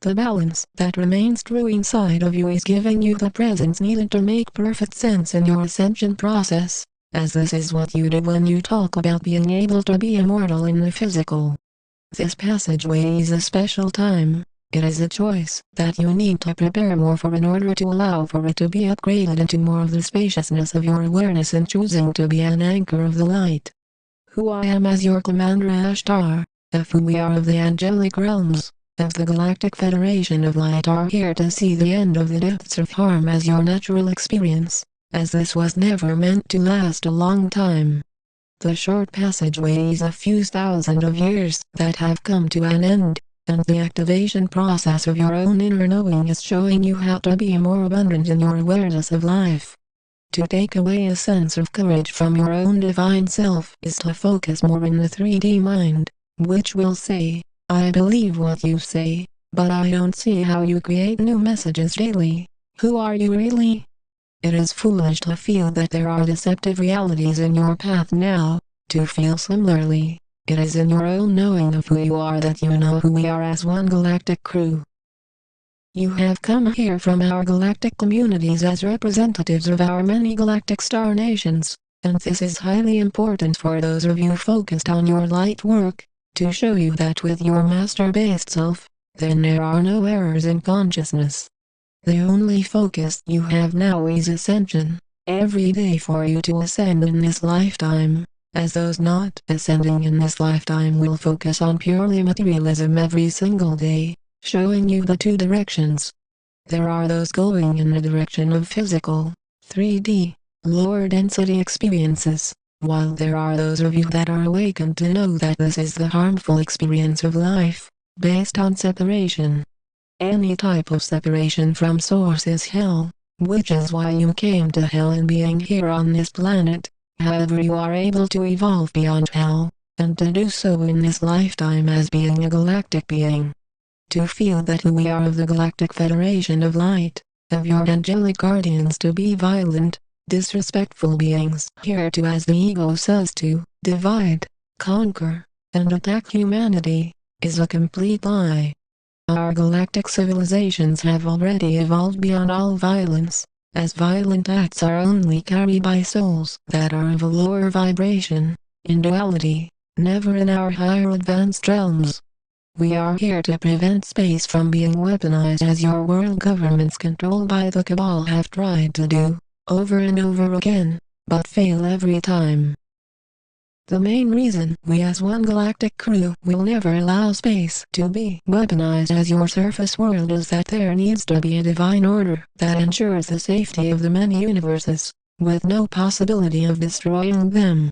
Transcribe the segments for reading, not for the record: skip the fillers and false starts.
The balance that remains true inside of you is giving you the presence needed to make perfect sense in your ascension process, as this is what you do when you talk about being able to be immortal in the physical. This passageway is a special time. It is a choice that you need to prepare more for in order to allow for it to be upgraded into more of the spaciousness of your awareness and choosing to be an anchor of the light. Who I am as your Commander Ashtar, of who we are of the angelic realms, of the Galactic Federation of Light are here to see the end of the depths of harm as your natural experience, as this was never meant to last a long time. The short passageway is a few thousand of years that have come to an end. And the activation process of your own inner knowing is showing you how to be more abundant in your awareness of life. To take away a sense of courage from your own divine self is to focus more in the 3D mind, which will say, I believe what you say, but I don't see how you create new messages daily. Who are you really? It is foolish to feel that there are deceptive realities in your path now, to feel similarly. It is in your own knowing of who you are that you know who we are as one galactic crew. You have come here from our galactic communities as representatives of our many galactic star nations, and this is highly important for those of you focused on your light work, to show you that with your master-based self, then there are no errors in consciousness. The only focus you have now is ascension, every day for you to ascend in this lifetime. As those not ascending in this lifetime will focus on purely materialism every single day, showing you the two directions. There are those going in the direction of physical, 3D, lower density experiences, while there are those of you that are awakened to know that this is the harmful experience of life, based on separation. Any type of separation from source is hell, which is why you came to hell in being here on this planet. However, you are able to evolve beyond hell, and to do so in this lifetime as being a galactic being. To feel that who we are of the Galactic Federation of Light, of your angelic guardians to be violent, disrespectful beings here to, as the ego says, to divide, conquer, and attack humanity, is a complete lie. Our galactic civilizations have already evolved beyond all violence, as violent acts are only carried by souls that are of a lower vibration, in duality, never in our higher advanced realms. We are here to prevent space from being weaponized as your world governments controlled by the Cabal have tried to do, over and over again, but fail every time. The main reason we as one galactic crew will never allow space to be weaponized as your surface world is that there needs to be a divine order that ensures the safety of the many universes, with no possibility of destroying them.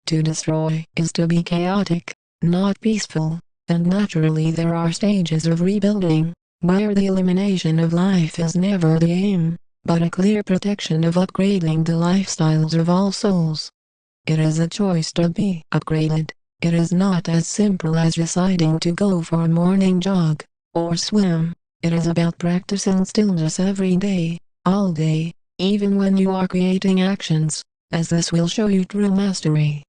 To destroy is to be chaotic, not peaceful, and naturally there are stages of rebuilding, where the elimination of life is never the aim, but a clear protection of upgrading the lifestyles of all souls. It is a choice to be upgraded. It is not as simple as deciding to go for a morning jog, or swim. It is about practicing stillness every day, all day, even when you are creating actions, as this will show you true mastery.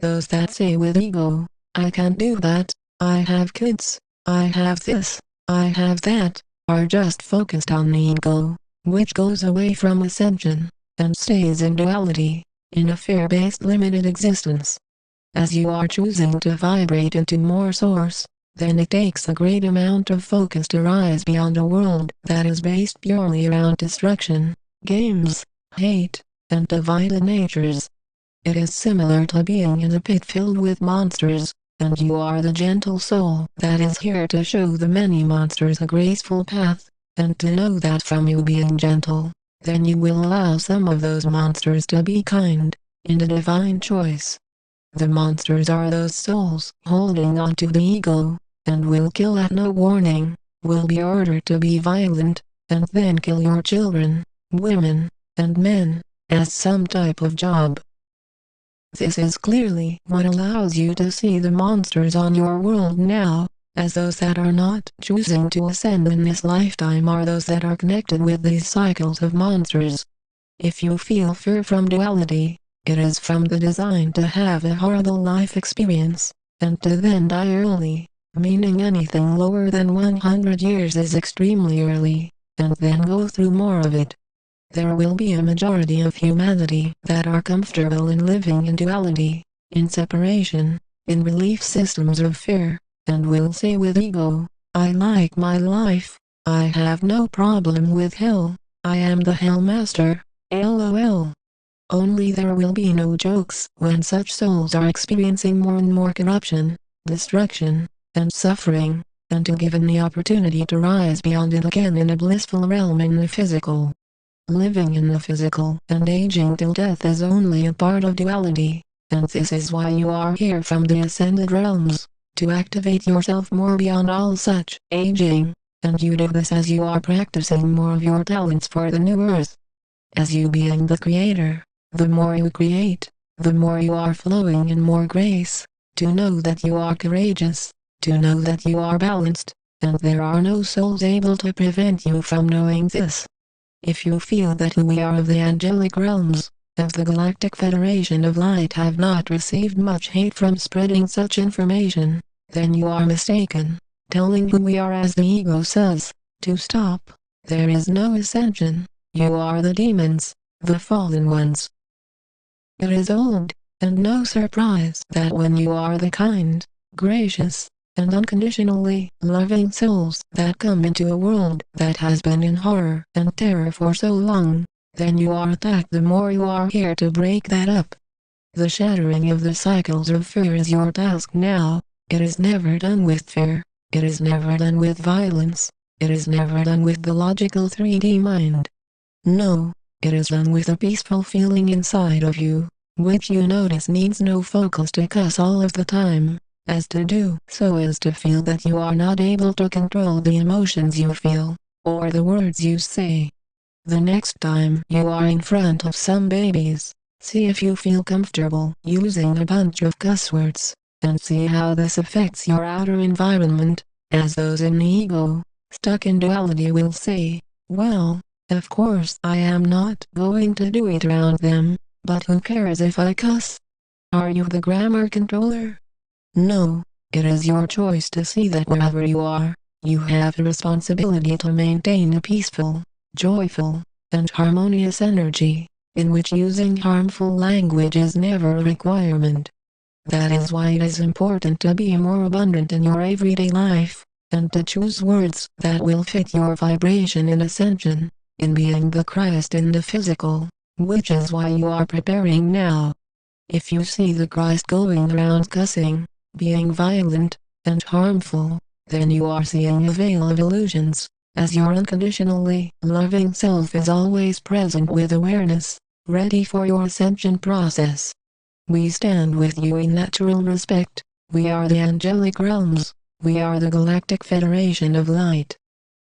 Those that say with ego, I can't do that, I have kids, I have this, I have that, are just focused on the ego, which goes away from ascension, and stays in duality, in a fear-based limited existence. As you are choosing to vibrate into more source, then it takes a great amount of focus to rise beyond a world that is based purely around destruction, games, hate, and divided natures. It is similar to being in a pit filled with monsters, and you are the gentle soul that is here to show the many monsters a graceful path, and to know that from you being gentle, then you will allow some of those monsters to be kind, in the divine choice. The monsters are those souls holding on to the ego, and will kill at no warning, will be ordered to be violent, and then kill your children, women, and men, as some type of job. This is clearly what allows you to see the monsters on your world now, as those that are not choosing to ascend in this lifetime are those that are connected with these cycles of monsters. If you feel fear from duality, it is from the design to have a horrible life experience, and to then die early, meaning anything lower than 100 years is extremely early, and then go through more of it. There will be a majority of humanity that are comfortable in living in duality, in separation, in belief systems of fear, and will say with ego, I like my life, I have no problem with hell, I am the Hell Master, LOL. Only there will be no jokes when such souls are experiencing more and more corruption, destruction, and suffering, until given the opportunity to rise beyond it again in a blissful realm in the physical. Living in the physical and aging till death is only a part of duality, and this is why you are here from the ascended realms, to activate yourself more beyond all such aging, and you do this as you are practicing more of your talents for the new earth. As you being the creator, the more you create, the more you are flowing in more grace, to know that you are courageous, to know that you are balanced, and there are no souls able to prevent you from knowing this. If you feel that who we are of the angelic realms, of the Galactic Federation of Light have not received much hate from spreading such information, then you are mistaken, telling who we are as the ego says, to stop. There is no ascension, you are the demons, the fallen ones. It is old, and no surprise that when you are the kind, gracious, and unconditionally loving souls that come into a world that has been in horror and terror for so long, then you are attacked the more you are here to break that up. The shattering of the cycles of fear is your task now. It is never done with fear, it is never done with violence, it is never done with the logical 3D mind. No, it is done with a peaceful feeling inside of you, which you notice needs no focus to cuss all of the time, as to do so is to feel that you are not able to control the emotions you feel, or the words you say. The next time you are in front of some babies, see if you feel comfortable using a bunch of cuss words, and see how this affects your outer environment, as those in the ego, stuck in duality will say, well, of course I am not going to do it around them, but who cares if I cuss? Are you the grammar controller? No, it is your choice to see that wherever you are, you have a responsibility to maintain a peaceful, joyful, and harmonious energy, in which using harmful language is never a requirement. That is why it is important to be more abundant in your everyday life, and to choose words that will fit your vibration in ascension, in being the Christ in the physical, which is why you are preparing now. If you see the Christ going around cussing, being violent, and harmful, then you are seeing a veil of illusions, as your unconditionally loving self is always present with awareness, ready for your ascension process. We stand with you in natural respect. We are the angelic realms. We are the Galactic Federation of Light.